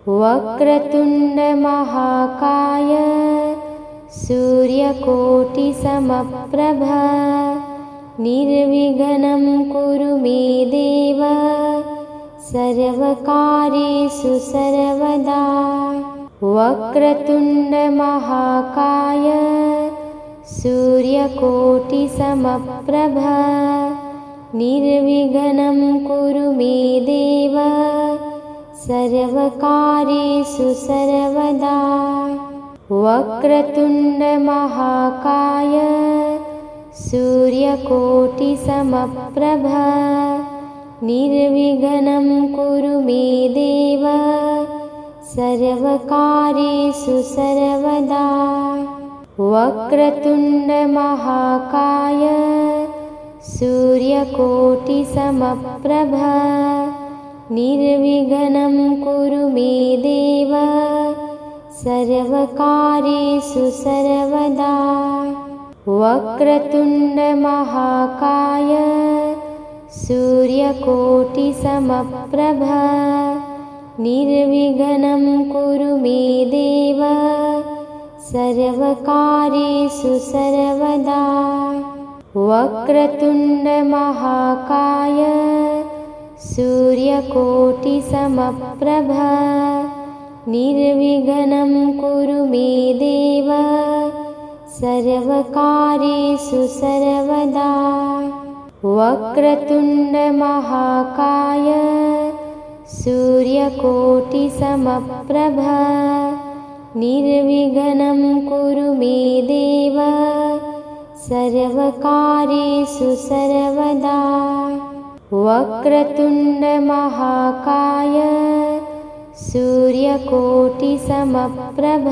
वक्रतुण्ड महाकाय सूर्यकोटिसमप्रभ निर्विघ्नं कुरु मे देव सर्वकार्येषु सर्वदा। वक्रतुण्ड महाकाय सूर्यकोटिसमप्रभ निर्विघ्नं कुरु मे देव सर्वकार्येषु सर्वदा। वक्रतुण्ड महाकाय सूर्यकोटिसमप्रभ निर्विघ्नं कुरु मे देव सर्वकार्येषु सर्वदा। वक्रतुण्ड महाकाय सूर्यकोटिसमप्रभ निर्विघ्नं कुरु मे देव सर्वकार्येषु सर्वदा। वक्रतुण्ड महाकाय सूर्यकोटिसमप्रभ निर्विघ्नं कुरु मे देव सर्वकार्येषु सर्वदा। वक्रतुण्ड महाकाय सूर्यकोटिसमप्रभ निर्विघ्नं कुरु मे देव सर्वकार्येषु सर्वदा। वक्रतुण्ड महाकाय सूर्यकोटिसमप्रभ निर्विघ्नं कुरु मे देव सर्वकार्येषु सर्वदा। वक्रतुण्ड महाकाय सूर्यकोटिसमप्रभ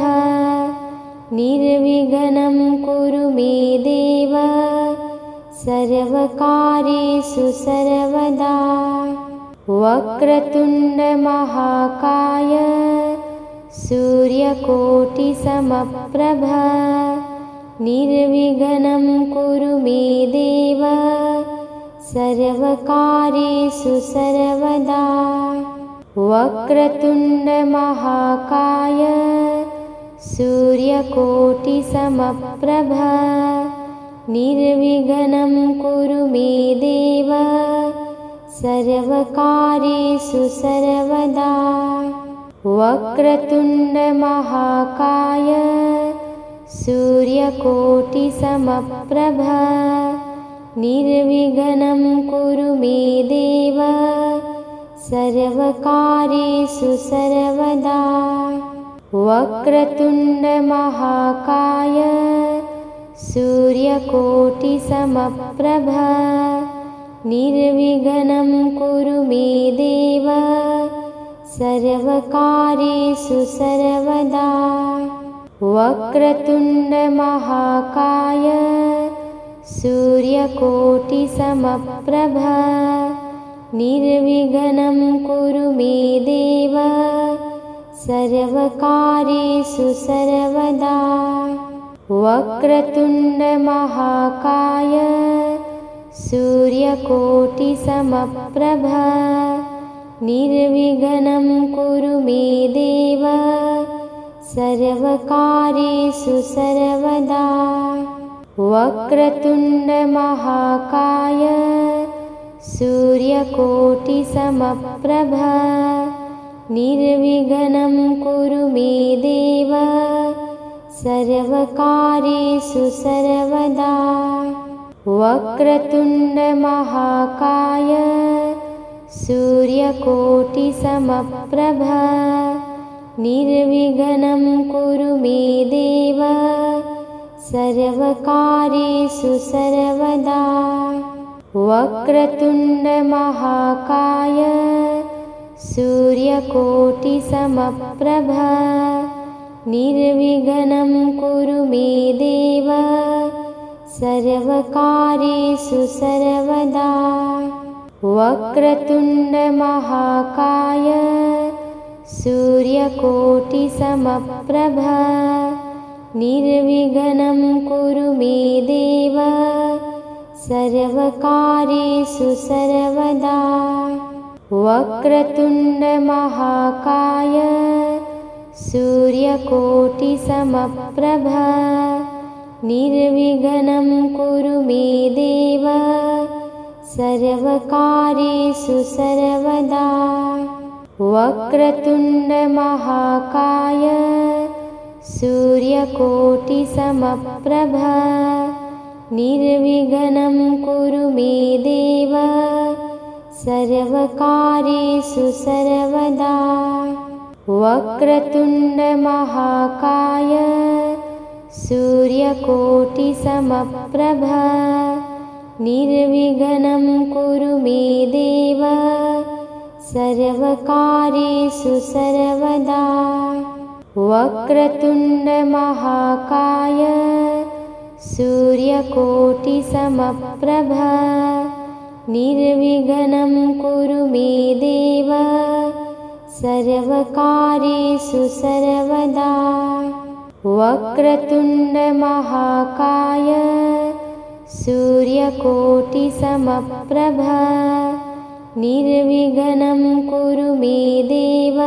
निर्विघ्नं कुरु मे देव सर्वकार्येषु सर्वदा। वक्रतुण्ड महाकाय सूर्यकोटिसमप्रभ निर्विघ्नं कुरु मे देव सर्वकार्येषु सर्वदा। वक्रतुण्ड महाकाय सूर्यकोटिसमप्रभ निर्विघ्नं कुरु मे देव सर्वकार्येषु सर्वदा। वक्रतुण्ड महाकाय सूर्यकोटिसमप्रभ निर्विघ्नं कुरु मे देव सर्वकार्येषु सर्वदा। वक्रतुण्ड महाकाय सूर्यकोटिसमप्रभ निर्विघ्नं कुरु मे देव सर्वकार्येषु सर्वदा। वक्रतुण्ड महाकाय सूर्यकोटिसमप्रभ निर्विघ्नं कुरु मे देव सर्वकार्येषु सर्वदा। वक्रतुण्ड महाकाय सूर्यकोटिसमप्रभ निर्विघ्नं कुरु मे देव सर्वकार्येषु सर्वदा। वक्रतुण्ड महाकाय सूर्यकोटिसमप्रभ निर्विघ्नं कुरु मे देव सर्वकार्येषु सर्वदा। वक्रतुण्ड महाकाय सूर्यकोटिसमप्रभ निर्विघ्नं कुरु मे देव सर्वकार्येषु सर्वदा। वक्रतुण्ड महाकाय सूर्यकोटिसमप्रभ निर्विघ्नं कुरु मे देव सर्वकार्येषु सर्वदा। वक्रतुण्ड महाकाय सूर्यकोटिसमप्रभ निर्विघ्नं कुरु मे देव सर्वकार्येषु सर्वदा। वक्रतुण्ड महाकाय सूर्यकोटिसमप्रभ निर्विघ्नं कुरु मे देव सर्वकार्येषु सर्वदा। वक्रतुण्डमहाकाय सूर्यकोटिसमप्रभ निर्विघ्नं कुरु मे देव सर्वकार्येषु सर्वदा। वक्रतुण्डमहाकाय सूर्यकोटिसमप्रभ निर्विघ्नं कुरु मे देव सर्वकार्येषु सर्वदा। वक्रतुण्डमहाकाय सूर्यकोटिसमप्रभ निर्विघ्नं कुरु मे देव सर्वकार्येषु सर्वदा। वक्रतुण्डमहाकाय सूर्यकोटिसमप्रभ निर्विघ्नं कुरु मे देव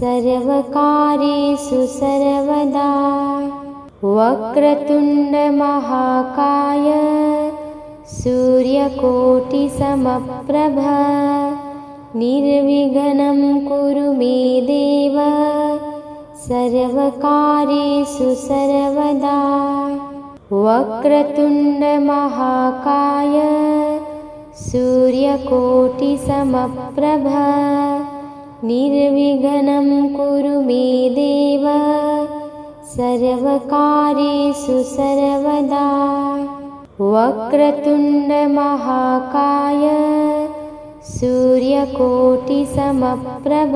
सर्वकार्येषु सर्वदा। वक्रतुण्डमहाकाय सूर्यकोटिसमप्रभ निर्विघ्नं कुरु मे देव सर्वकार्येषु सर्वदा। वक्रतुण्डमहाकाय सूर्यकोटिसमप्रभ निर्विघ्नं कुरु मे देव सर्वकार्येषु सर्वदा। वक्रतुण्डमहाकाय सूर्यकोटिसमप्रभ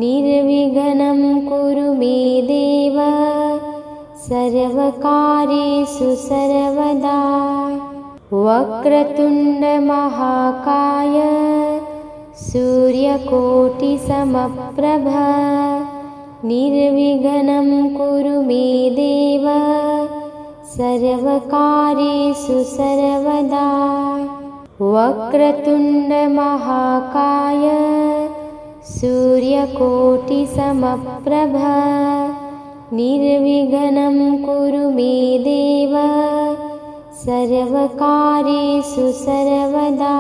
निर्विघ्नं कुरु मे देव सर्वकार्येषु सर्वदा। वक्रतुण्डमहाकाय सूर्यकोटिसमप्रभ निर्विघ्नं कुरु मे देव सर्वकार्येषु सर्वदा। वक्रतुण्डमहाकाय सूर्यकोटिसमप्रभ निर्विघ्नं कुरु मे देव सर्वकार्येषु सर्वदा।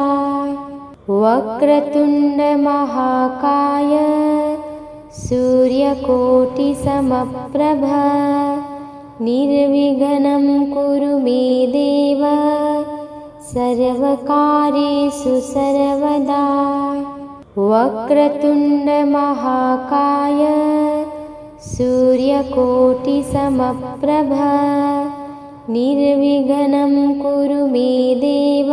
वक्रतुण्डमहाकाय सूर्यकोटिसमप्रभ निर्विघ्नं कुरु मे देव सर्वकार्येषु सर्वदा। वक्रतुण्डमहाकाय सूर्यकोटिसमप्रभ निर्विघ्नं कुरु मे देव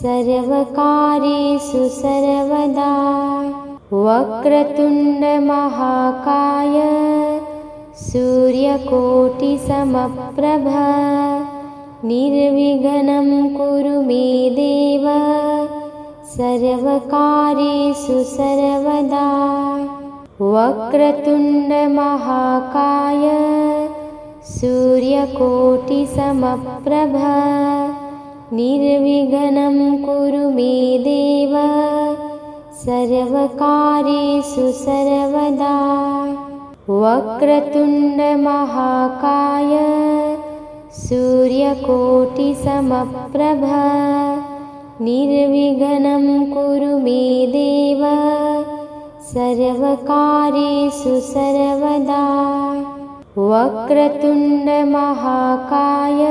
सर्वकार्येषु सर्वदा। वक्रतुण्डमहाकाय सूर्यकोटिसमप्रभ निर्विघ्नं कुरु मे देव सर्वकार्येषु सर्वदा। वक्रतुण्डमहाकाय सूर्यकोटिसमप्रभ निर्विघ्नं कुरु मे देव सर्वकार्येषु सर्वदा। वक्रतुण्डमहाकाय सूर्यकोटिसमप्रभ निर्विघ्नं कुरु मे देव सर्वकार्येषु सर्वदा। वक्रतुण्डमहाकाय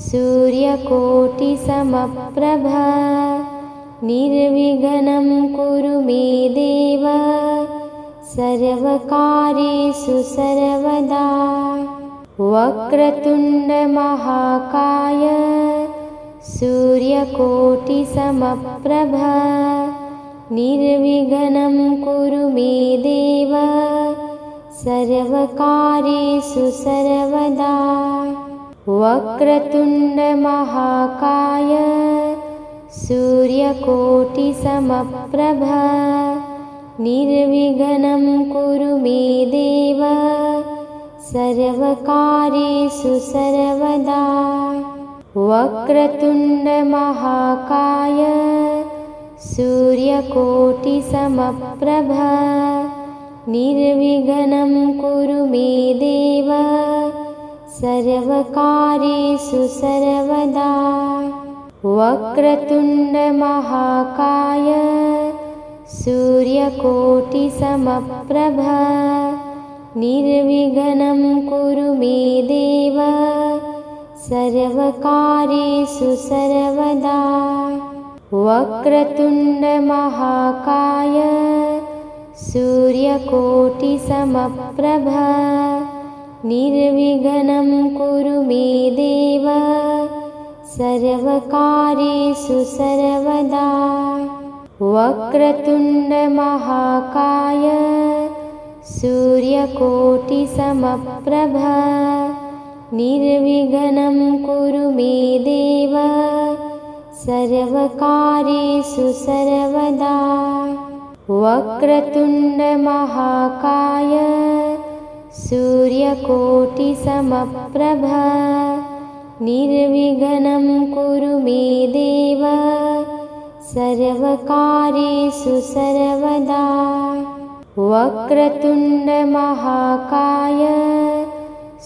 सूर्यकोटिसमप्रभ निर्विघ्नं कुरु मे देव सर्वकार्येषु सर्वदा। वक्रतुण्डमहाकाय सूर्यकोटिसमप्रभ निर्विघ्नं कुरु मे देव सर्वकार्येषु सर्वदा। वक्रतुण्डमहाकाय सूर्यकोटिसमप्रभ निर्विघ्नं कुरु मे देव सर्वकार्येषु सर्वदा। वक्रतुण्डमहाकाय सूर्यकोटिसमप्रभ निर्विघ्नं कुरु मे देव सर्वकार्येषु सर्वदा। वक्रतुण्डमहाकाय सूर्यकोटिसमप्रभ निर्विघ्नं कुरु मे देव सर्वकार्येषु सर्वदा। वक्रतुण्डमहाकाय सूर्यकोटिसमप्रभ निर्विघ्नं कुरु मे देव सर्वकार्येषु सर्वदा। वक्रतुण्डमहाकाय सूर्यकोटिसमप्रभ निर्विघ्नं कुरु मे देव सर्वकार्येषु सर्वदा। वक्रतुण्डमहाकाय सूर्यकोटिसमप्रभ निर्विघ्नं कुरु मे देव सर्वकार्येषु सर्वदा। वक्रतुण्डमहाकाय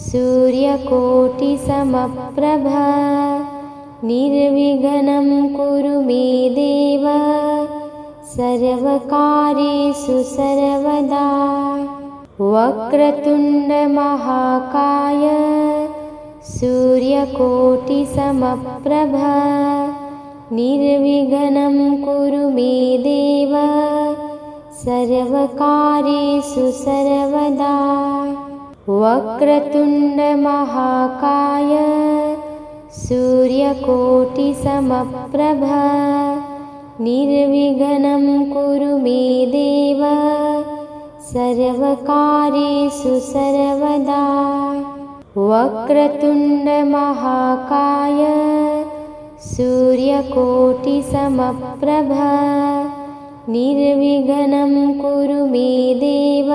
सूर्यकोटिसमप्रभ निर्विघ्नं कुरु मे देव सर्वकार्येषु सर्वदा। वक्रतुण्डमहाकाय सूर्यकोटिसमप्रभ निर्विघ्नं कुरु मे देव सर्वकार्येषु सर्वदा। वक्रतुण्डमहाकाय सूर्यकोटिसमप्रभ निर्विघ्नं कुरु मे देव सर्वकार्येषु सर्वदा। वक्रतुण्डमहाकाय सूर्यकोटिसमप्रभ निर्विघ्नं कुरु मे देव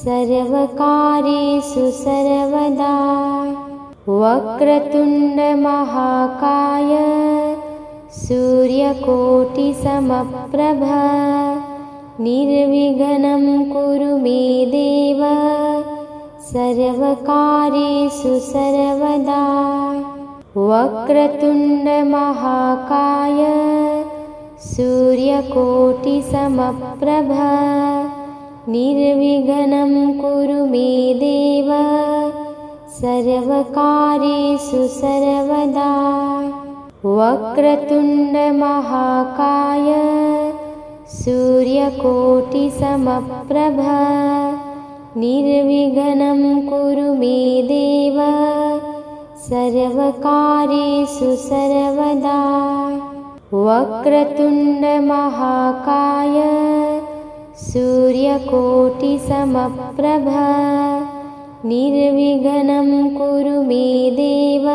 सर्वकार्येषु सर्वदा। वक्रतुण्डमहाकाय सूर्यकोटिसमप्रभ निर्विघ्नं कुरु मे देव सर्वकार्येषु सर्वदा। वक्रतुण्डमहाकाय सूर्यकोटिसमप्रभ निर्विघ्नं कुरु मे देव सर्वकार्येषु सर्वदा। वक्रतुण्डमहाकाय सूर्यकोटिसमप्रभ निर्विघ्नं कुरु मे देव सर्वकार्येषु सर्वदा। वक्रतुण्डमहाकाय सूर्यकोटिसमप्रभ निर्विघ्नं कुरु मे देव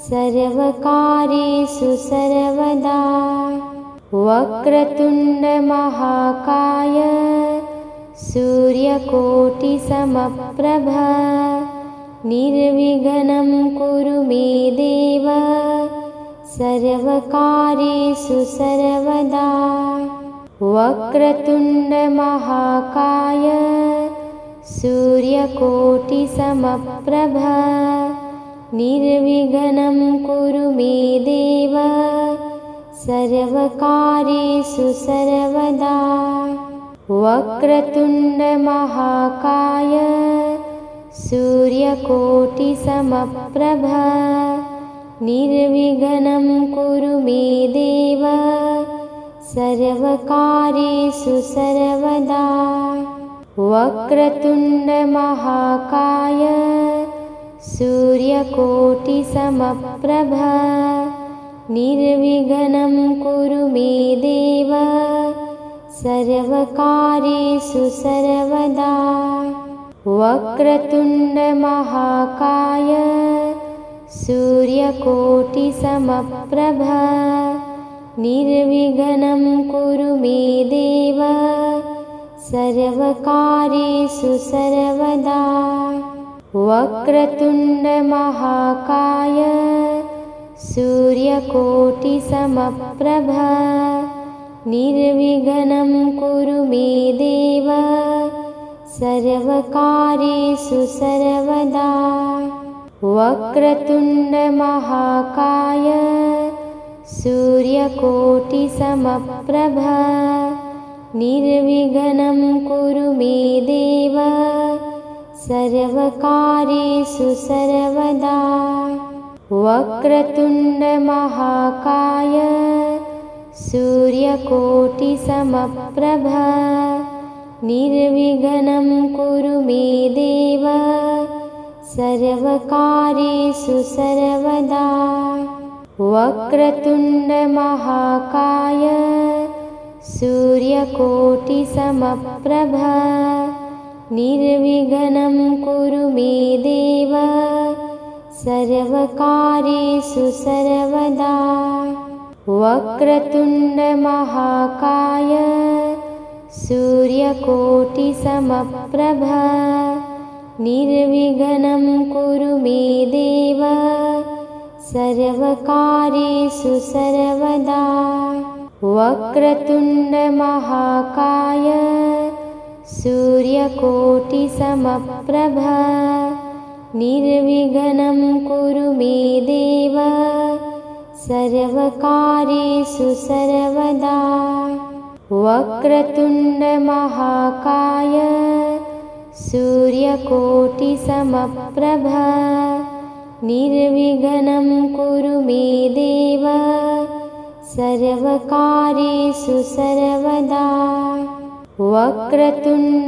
सर्वकार्येषु सर्वदा। वक्रतुण्डमहाकाय सूर्यकोटिसमप्रभ निर्विघ्नं कुरु मे देव सर्वकार्येषु सर्वदा। वक्रतुण्डमहाकाय सूर्यकोटिसमप्रभ निर्विघ्नं कुरु मे देव सर्वकार्येषु सर्वदा। वक्रतुण्डमहाकाय सूर्यकोटिसमप्रभ निर्विघ्नं कुरु मे देव सर्वकार्येषु सर्वदा। वक्रतुण्डमहाकाय सूर्यकोटिसमप्रभ निर्विघ्नं कुरु मे देव सर्वकार्येषु सर्वदा। वक्रतुण्डमहाकाय सूर्यकोटिसमप्रभ निर्विघ्नं कुरु मे देव सर्वकार्येषु सर्वदा। वक्रतुण्डमहाकाय सूर्यकोटिसमप्रभ निर्विघ्नं कुरु मे देव सर्वकार्येषु सर्वदा वक्रतुण्डमहाकाय सूर्यकोटिसमप्रभ निर्विघ्नं कुरु मे देव सर्वकार्येषु सर्वदा वक्रतुण्डमहाकाय सूर्यकोटिसमप्रभ निर्विघ्नं कुरु मे देव सर्वकार्येषु सर्वदा वक्रतुण्डमहाकाय सूर्यकोटिसमप्रभ निर्विघ्नं कुरु मे देव सर्वकार्येषु सर्वदा वक्रतुण्डमहाकाय सूर्यकोटिसमप्रभ निर्विघ्नं कुरु मे देव सर्वकार्येषु सर्वदा वक्रतुण्डमहाकाय सूर्यकोटिसमप्रभ निर्विघ्नं कुरु मे देव सर्वकार्येषु सर्वदा वक्रतुण्डमहाकाय सूर्यकोटिसमप्रभ निर्विघ्नं कुरु मे देव सर्वकार्येषु सर्वदा वक्रतुण्डमहाकाय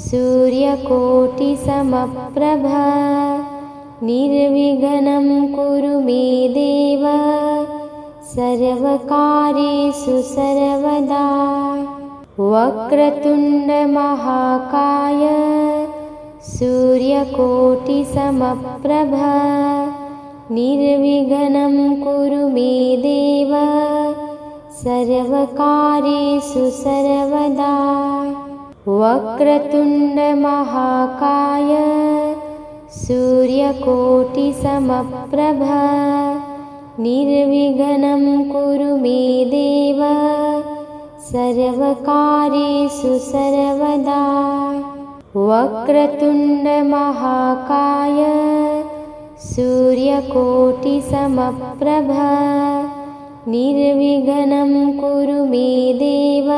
सूर्यकोटिसमप्रभ निर्विघ्नं कुरु मे देव सर्वकार्येषु सर्वदा वक्रतुण्डमहाकाय सूर्यकोटिसमप्रभ निर्विघ्नं कुरु मे देव सर्वकार्येषु सर्वदा वक्रतुण्डमहाकाय सूर्यकोटिसमप्रभ निर्विघ्नं कुरु मे देव सर्वकार्येषु सर्वदा वक्रतुण्डमहाकाय सूर्यकोटिसमप्रभ निर्विघ्नं कुरु मे देव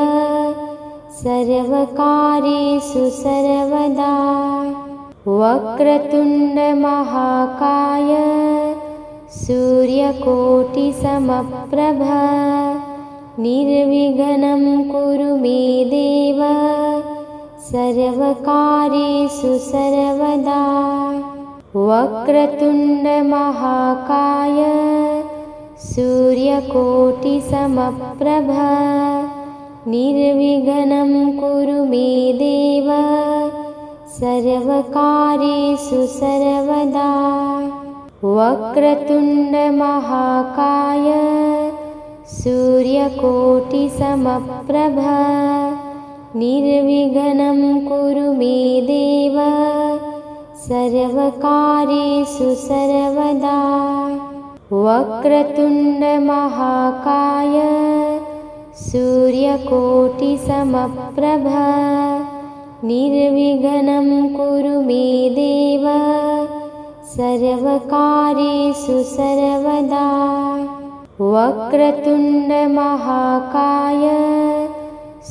सर्वकार्येषु सर्वदा वक्रतुण्डमहाकाय सूर्यकोटिसमप्रभ निर्विघ्नं कुरु मे देव सर्वकार्येषु सर्वदा वक्रतुण्डमहाकाय सूर्यकोटिसमप्रभ निर्विघ्नं कुरु मे देव सर्वकार्येषु सर्वदा वक्रतुण्डमहाकाय सूर्यकोटिसमप्रभ निर्विघ्नं कुरु मे देव सर्वकार्येषु सर्वदा वक्रतुण्डमहाकाय सूर्यकोटिसमप्रभ निर्विघ्नं कुरु मे देव सर्वकार्येषु सर्वदा वक्रतुण्डमहाकाय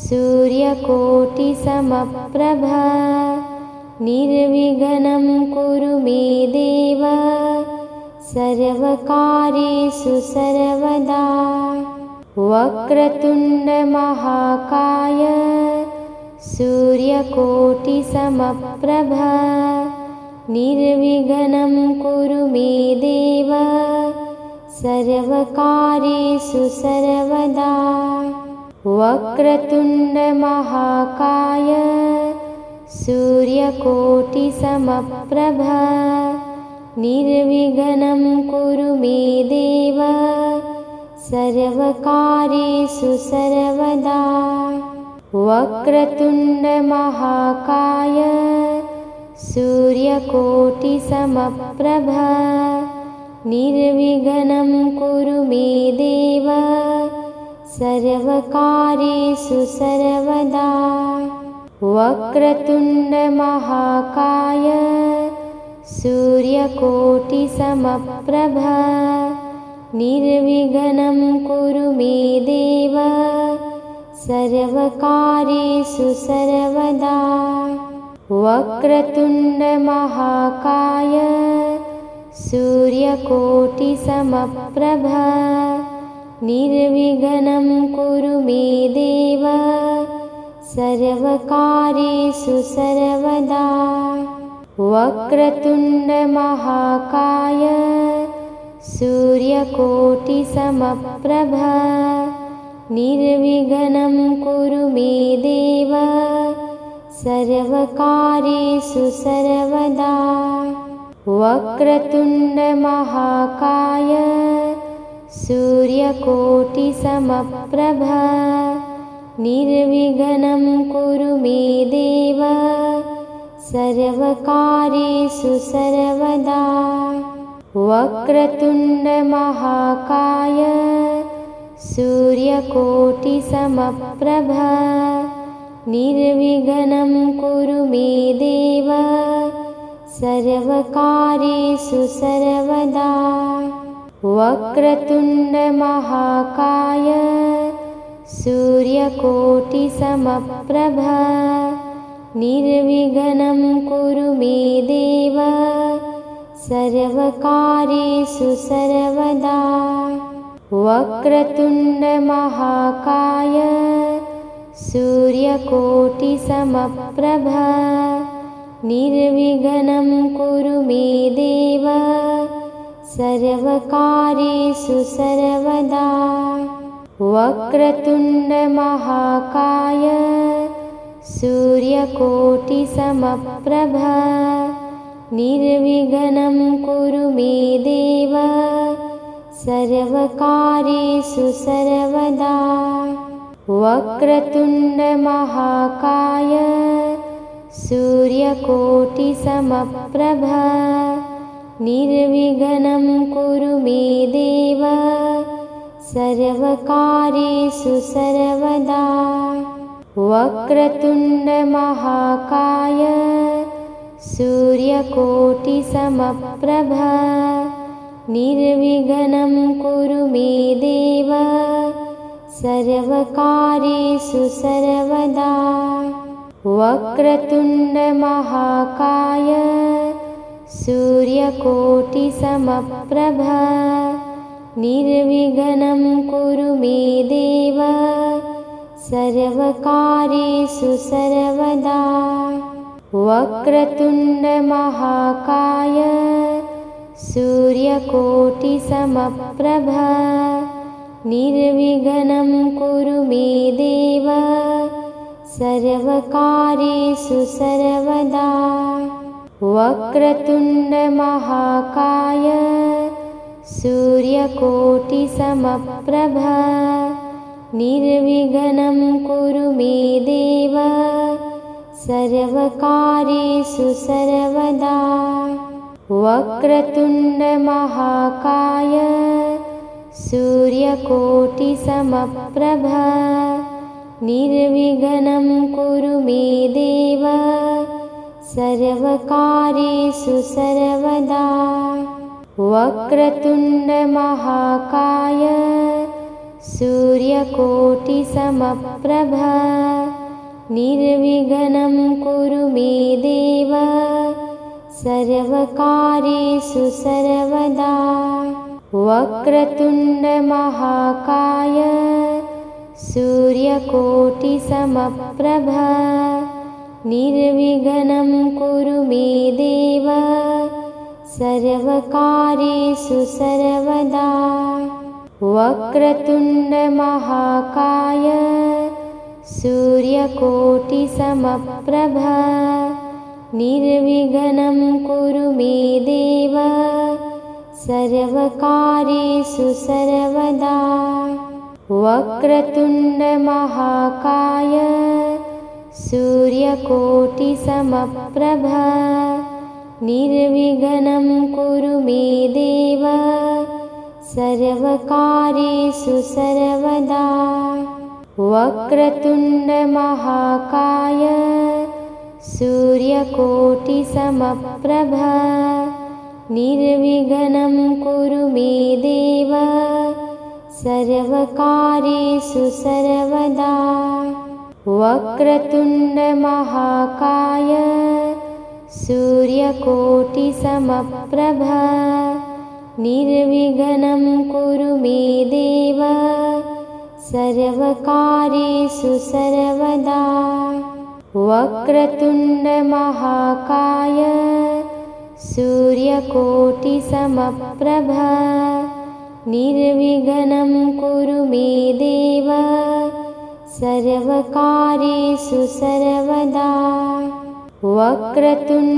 सूर्यकोटिसमप्रभ निर्विघ्नं कुरु मे देव सर्वकार्येषु सर्वदा वक्रतुण्डमहाकाय सूर्यकोटिसमप्रभ निर्विघ्नं कुरु मे देव सर्वकार्येषु सर्वदा वक्रतुण्डमहाकाय सूर्यकोटिसमप्रभ निर्विघ्नं कुरु मे देव सर्वकार्येषु सर्वदा वक्रतुण्डमहाकाय सूर्यकोटिसमप्रभ निर्विघ्नं कुरु मे देव सर्वकार्येषु सर्वदा वक्रतुण्डमहाकाय सूर्यकोटिसमप्रभ निर्विघ्नं कुरु मे देव सर्वकार्येषु सर्वदा वक्रतुण्डमहाकाय सूर्यकोटिसमप्रभ निर्विघ्नं कुरु मे देव सर्वकार्येषु सर्वदा वक्रतुण्डमहाकाय सूर्यकोटिसमप्रभ निर्विघ्नं कुरु मे देव सर्वकार्येषु सर्वदा वक्रतुण्डमहाकाय सूर्यकोटिसमप्रभ निर्विघ्नं कुरु मे देव सर्वकार्येषु सर्वदा वक्रतुण्डमहाकाय सूर्यकोटिसमप्रभ निर्विघ्नं कुरु मे देव सर्वकार्येषु सर्वदा वक्रतुण्डमहाकाय सूर्यकोटिसमप्रभ निर्विघ्नं कुरु मे देव सर्वकार्येषु सर्वदा वक्रतुण्डमहाकाय सूर्यकोटिसमप्रभ निर्विघ्नं कुरु मे देव सर्वकार्येषु सर्वदा वक्रतुण्डमहाकाय सूर्यकोटिसमप्रभ निर्विघ्नं कुरु मे देव सर्वकार्येषु सर्वदा वक्रतुण्डमहाकाय सूर्यकोटिसमप्रभ निर्विघ्नं कुरु मे देव सर्वकार्येषु सर्वदा वक्रतुण्डमहाकाय सूर्यकोटिसमप्रभ निर्विघ्नं कुरु मे देव सर्वकार्येषु सर्वदा वक्रतुण्डमहाकाय सूर्यकोटिसमप्रभ निर्विघ्नं कुरु मे देव सर्वकार्येषु सर्वदा वक्रतुण्डमहाकाय सूर्यकोटिसमप्रभ निर्विघ्नं कुरु मे देव सर्वकार्येषु सर्वदा वक्रतुण्डमहाकाय सूर्यकोटिसमप्रभ निर्विघ्नं कुरु मे देव सर्वकार्येषु सर्वदा वक्रतुण्डमहाकाय सूर्यकोटिसमप्रभ निर्विघ्नं कुरु मे देव सर्वकार्येषु सर्वदा वक्रतुण्डमहाकाय सूर्यकोटिसमप्रभ निर्विघ्नं कुरु मे देव सर्वकार्येषु सर्वदा वक्रतुण्डमहाकाय सूर्यकोटिसमप्रभ निर्विघ्नं कुरु मे देव सर्वकार्येषु सर्वदा वक्रतुण्डमहाकाय सूर्यकोटिसमप्रभ निर्विघ्नं कुरु मे देव सर्वकार्येषु सर्वदा वक्रतुण्डमहाकाय सूर्यकोटिसमप्रभ निर्विघ्नं कुरु मे देव सर्वकार्येषु सर्वदा वक्रतुण्डमहाकाय सूर्यकोटिसमप्रभ निर्विघ्नं कुरु मे देव सर्वकार्येषु सर्वदा वक्रतुण्डमहाकाय सूर्यकोटिसमप्रभ निर्विघ्नं कुरु मे देव सर्वकार्येषु सर्वदा वक्रतुण्डमहाकाय सूर्यकोटिसमप्रभ निर्विघ्नं कुरु मे देव सर्वकार्येषु सर्वदा वक्रतुण्डमहाकाय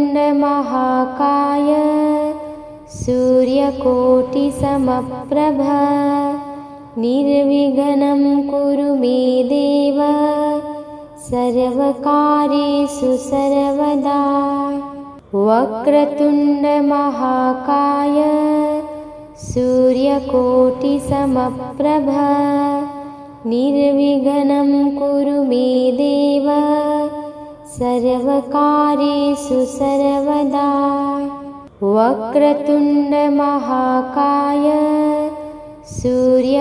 सूर्यकोटिसमप्रभ निर्विघ्नं कुरु मे देव सर्वकार्येषु सर्वदा वक्रतुण्डमहाकाय सूर्यकोटिसमप्रभ निर्विघ्नं कुरु मे देव सर्वकार्येषु सर्वदा वक्रतुण्डमहाकाय सूर्यकोटिसमप्रभ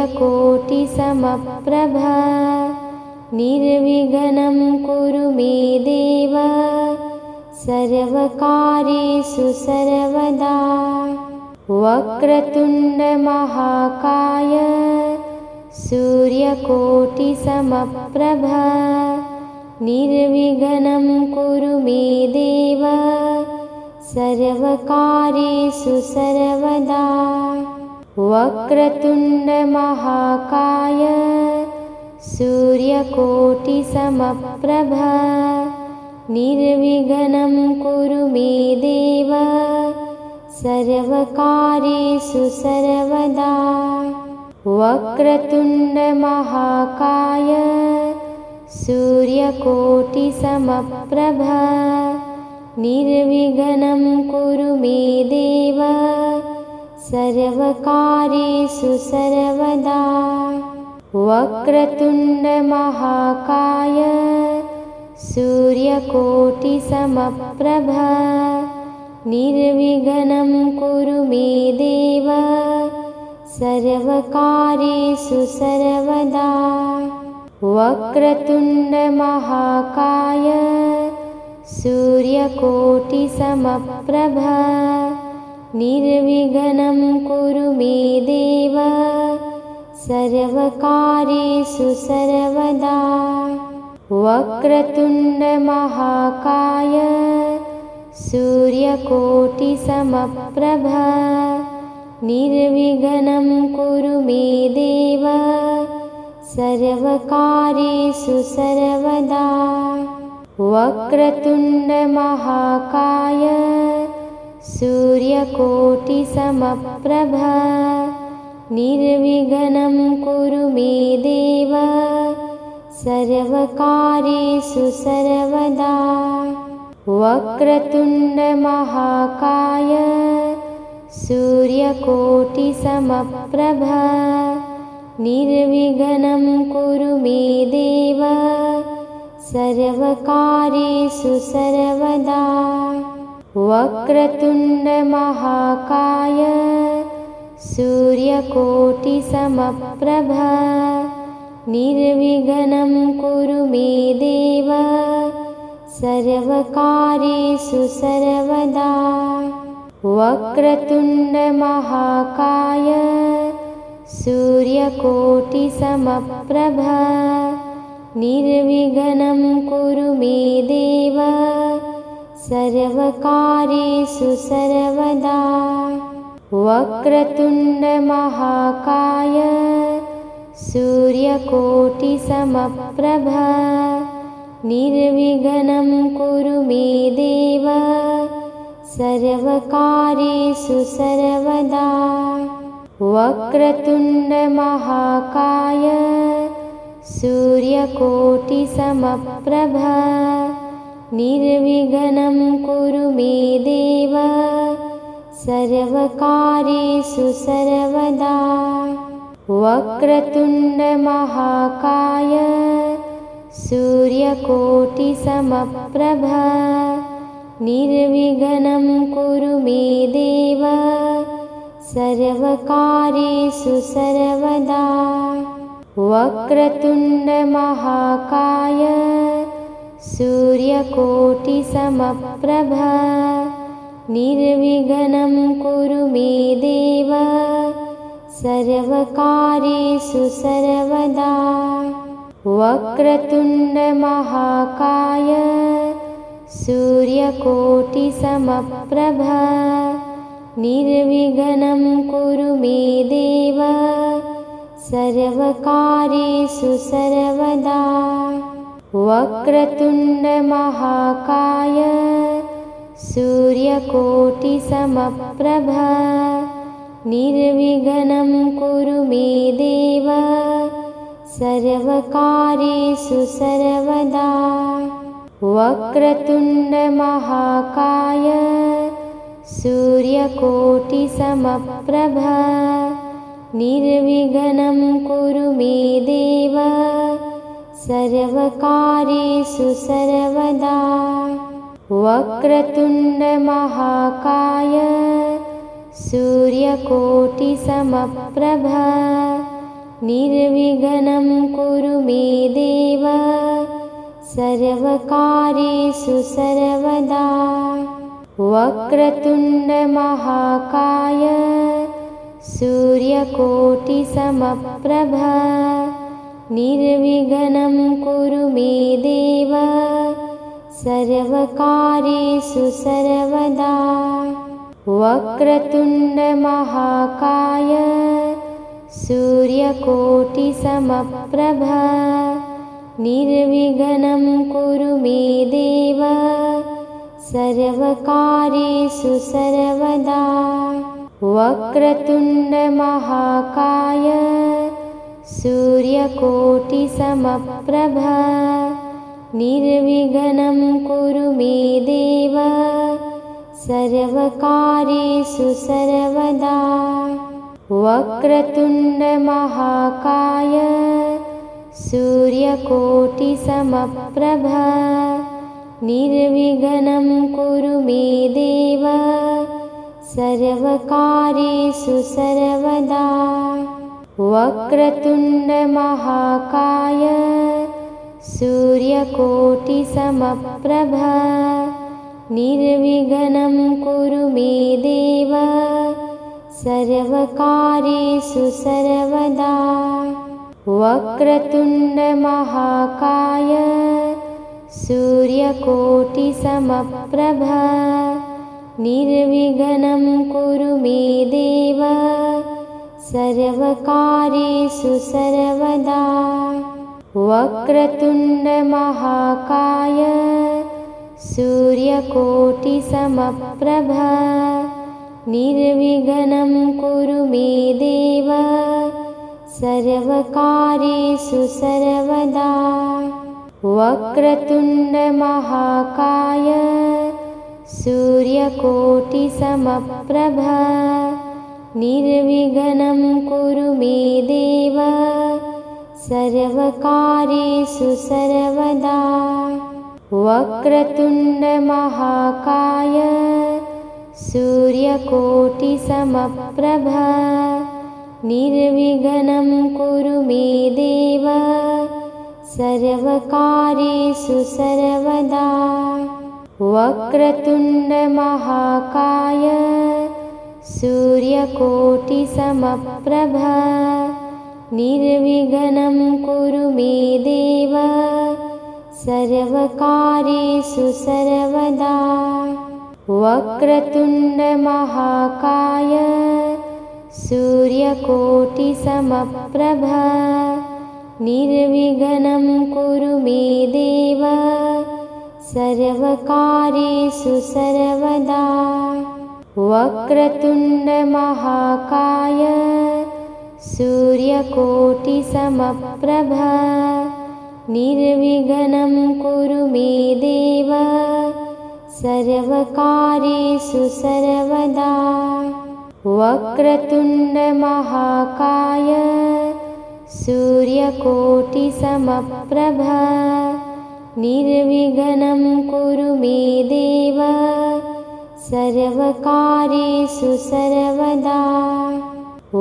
निर्विघ्नं कुरु मे देव सर्वकार्येषु सर्वदा वक्रतुण्डमहाकाय सूर्यकोटिसमप्रभ निर्विघ्नं कुरु मे देव सर्वकार्येषु सर्वदा वक्रतुण्डमहाकाय सूर्यकोटिसमप्रभ निर्विघ्नं कुरु मे देव सर्वकार्येषु सर्वदा वक्रतुण्डमहाकाय सूर्यकोटिसमप्रभ निर्विघ्नं कुरु मे देव सर्वकार्येषु सर्वदा वक्रतुण्डमहाकाय सूर्यकोटिसमप्रभ निर्विघ्नं कुरु मे देव सर्वकार्येषु सर्वदा वक्रतुण्डमहाकाय सूर्यकोटिसमप्रभ निर्विघ्नं कुरु मे देव सर्वकार्येषु सर्वदा वक्रतुण्डमहाकाय सूर्यकोटिसमप्रभ निर्विघ्नं कुरु मे देव सर्वकार्येषु सर्वदा वक्रतुण्डमहाकाय सूर्यकोटिसमप्रभ निर्विघ्नं कुरु मे देव सर्वकार्येषु सर्वदा वक्रतुण्डमहाकाय सूर्यकोटिसमप्रभ निर्विघ्नं कुरु मे देव सर्वकार्येषु सर्वदा वक्रतुण्डमहाकाय सूर्यकोटिसमप्रभ निर्विघ्नं कुरु मे देव सर्वकार्येषु सर्वदा वक्रतुण्डमहाकाय सूर्यकोटिसमप्रभ निर्विघ्नं कुरु मे देव सर्वकार्येषु सर्वदा वक्रतुण्डमहाकाय सूर्यकोटिसमप्रभ निर्विघ्नं कुरु मे देव सर्वकार्येषु सर्वदा वक्रतुण्डमहाकाय सूर्यकोटिसमप्रभ निर्विघ्नं कुरु मे देव सर्वकार्येषु सर्वदा वक्रतुण्डमहाकाय सूर्यकोटिसमप्रभ निर्विघ्नं कुरु मे देव सर्वकार्येषु सर्वदा वक्रतुण्डमहाकाय सूर्यकोटिसमप्रभ निर्विघ्नं कुरु मे देव सर्वकार्येषु सर्वदा वक्रतुण्डमहाकाय सूर्यकोटिसमप्रभ निर्विघ्नं कुरु मे देव सर्वकार्येषु सर्वदा वक्रतुण्डमहाकाय सूर्यकोटिसमप्रभ निर्विघ्नं कुरु मे देव सर्वकार्येषु सर्वदा वक्रतुण्डमहाकाय सूर्यकोटिसमप्रभ निर्विघ्नं कुरु मे देव सर्वकार्येषु सर्वदा वक्रतुण्डमहाकाय सूर्यकोटिसमप्रभ निर्विघ्नं कुरु मे देव सर्वकार्येषु सर्वदा वक्रतुण्डमहाकाय सूर्यकोटिसमप्रभ निर्विघ्नं कुरु मे देव सर्वकार्येषु सर्वदा वक्रतुण्डमहाकाय सूर्यकोटिसमप्रभ निर्विघ्नं कुरु मे देव सर्वकार्येषु सर्वदा वक्रतुण्डमहाकाय सूर्यकोटिसमप्रभ निर्विघ्नं कुरु मे देव सर्वकार्येषु सर्वदा वक्रतुण्डमहाकाय सूर्यकोटिसमप्रभ निर्विघ्नं कुरु मे देव सर्वकार्येषु सर्वदा वक्रतुण्डमहाकाय सूर्यकोटिसमप्रभ निर्विघ्नं कुरु मे देव सर्वकार्येषु सर्वदा वक्रतुण्डमहाकाय सूर्यकोटिसमप्रभ निर्विघ्नं कुरु मे देव सर्वकार्येषु सर्वदा वक्रतुण्डमहाकाय सूर्यकोटिसमप्रभ निर्विघ्नं कुरु मे देव सर्वकार्येषु सर्वदा वक्रतुण्डमहाकाय सूर्यकोटिसमप्रभ निर्विघ्नं कुरु मे देव सर्वकार्येषु सर्वदा वक्रतुण्डमहाकाय सूर्यकोटिसमप्रभ निर्विघ्नं कुरु मे देव सर्वकार्येषु सर्वदा वक्रतुण्डमहाकाय सूर्यकोटिसमप्रभ निर्विघ्नं कुरु मे देव सर्वकार्येषु सर्वदा वक्रतुण्डमहाकाय सूर्यकोटिसमप्रभ निर्विघ्नं कुरु मे देव सर्वकार्येषु सर्वदा वक्रतुण्डमहाकाय सूर्यकोटिसमप्रभ निर्विघ्नं कुरु मे देव सर्वकार्येषु सर्वदा। वक्रतुण्ड महाकाय सूर्यकोटिसमप्रभ निर्विघ्नं कुरु मे देव सर्वकार्येषु सर्वदा।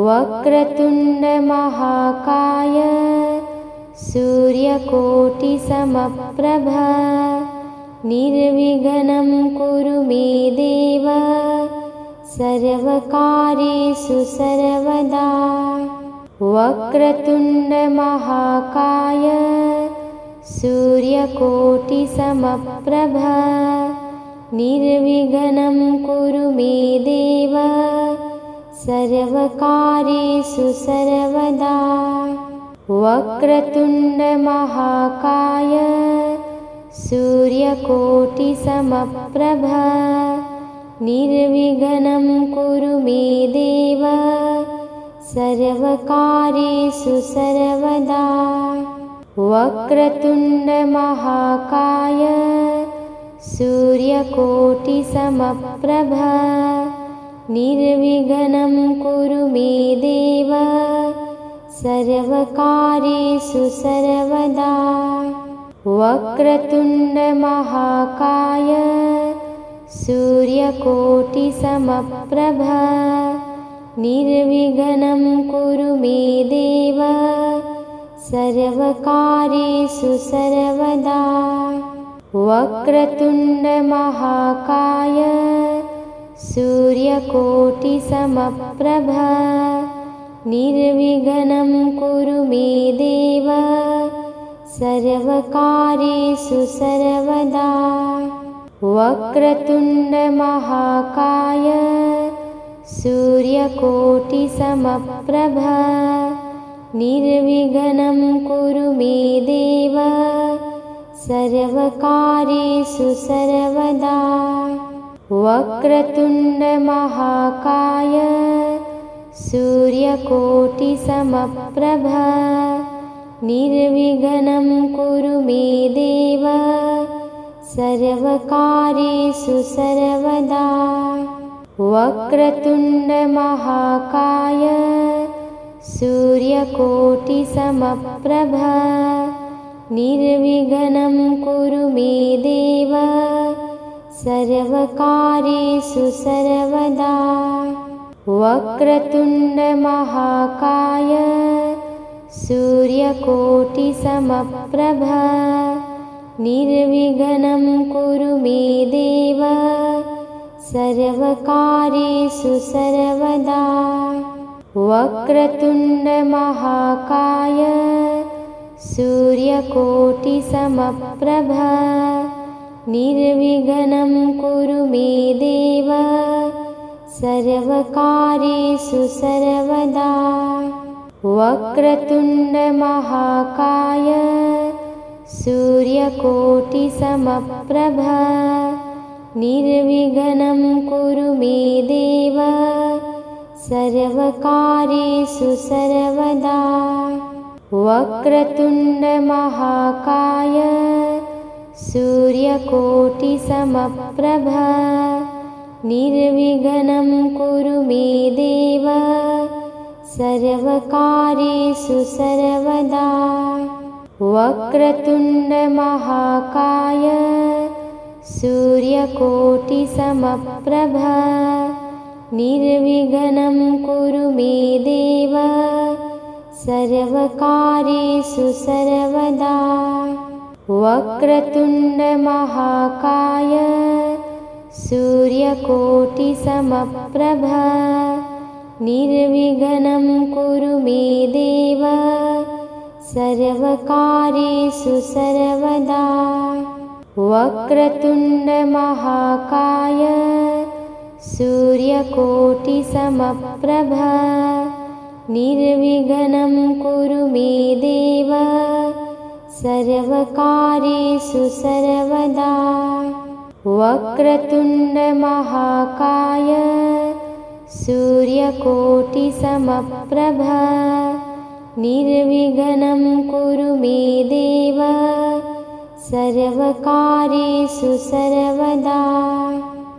वक्रतुण्ड महाकाय सूर्यकोटिसमप्रभ निर्विघ्नं कुरु मे देव सर्वकार्येषु सर्वदा। वक्रतुण्ड महाकाय सूर्यकोटिसमप्रभ निर्विघ्नं कुरु मे देव सर्वकार्येषु सर्वदा। वक्रतुण्ड महाकाय सूर्यकोटिसमप्रभ निर्विघ्नं कुरु मे देव सर्वकार्येषु सर्वदा। वक्रतुण्ड महाकाय सूर्यकोटिसमप्रभ निर्विघ्नं कुरु मे देव सर्वकार्येषु सर्वदा। वक्रतुण्ड महाकाय सूर्यकोटिसमप्रभ निर्विघ्नं कुरु मे देव सर्वकार्येषु सर्वदा। वक्रतुण्ड महाकाय सूर्यकोटिसमप्रभ निर्विघ्नं कुरु मे देव सर्वकार्येषु सर्वदा। वक्रतुण्ड महाकाय सूर्यकोटिसमप्रभ निर्विघ्नं कुरु मे देव सर्वकार्येषु सर्वदा। वक्रतुण्ड महाकाय सूर्यकोटिसमप्रभ निर्विघ्नं कुरु मे देव सर्वकार्येषु सर्वदा। वक्रतुण्ड महाकाय सूर्यकोटिसमप्रभ निर्विघ्नं कुरु मे देव सर्वकार्येषु सर्वदा। वक्रतुण्ड महाकाय सूर्यकोटिसमप्रभ निर्विघ्नं कुरु मे देव सर्वकार्येषु सर्वदा। वक्रतुण्ड महाकाय सूर्यकोटिसमप्रभ निर्विघ्नं कुरु मे देव सर्वकार्येषु सर्वदा। वक्रतुण्ड महाकाय सूर्यकोटिसमप्रभ निर्विघ्नं कुरु मे देव सर्वकार्येषु सर्वदा। वक्रतुण्ड महाकाय सूर्यकोटिसमप्रभ निर्विघ्नं कुरु मे देव सर्वकार्येषु सर्वदा। वक्रतुण्ड महाकाय सूर्यकोटिसमप्रभ निर्विघ्नं कुरु मे देव सर्वकार्येषु सर्वदा। वक्रतुण्ड महाकाय सूर्यकोटिसमप्रभ निर्विघ्नं कुरु मे देव सर्वकार्येषु सर्वदा। वक्रतुण्ड महाकाय सूर्यकोटिसमप्रभ निर्विघ्नं कुरु मे देव सर्वकार्येषु सर्वदा। वक्रतुण्ड महाकाय सूर्यकोटिसमप्रभ निर्विघ्नं कुरु मे देव सर्वकार्येषु सर्वदा।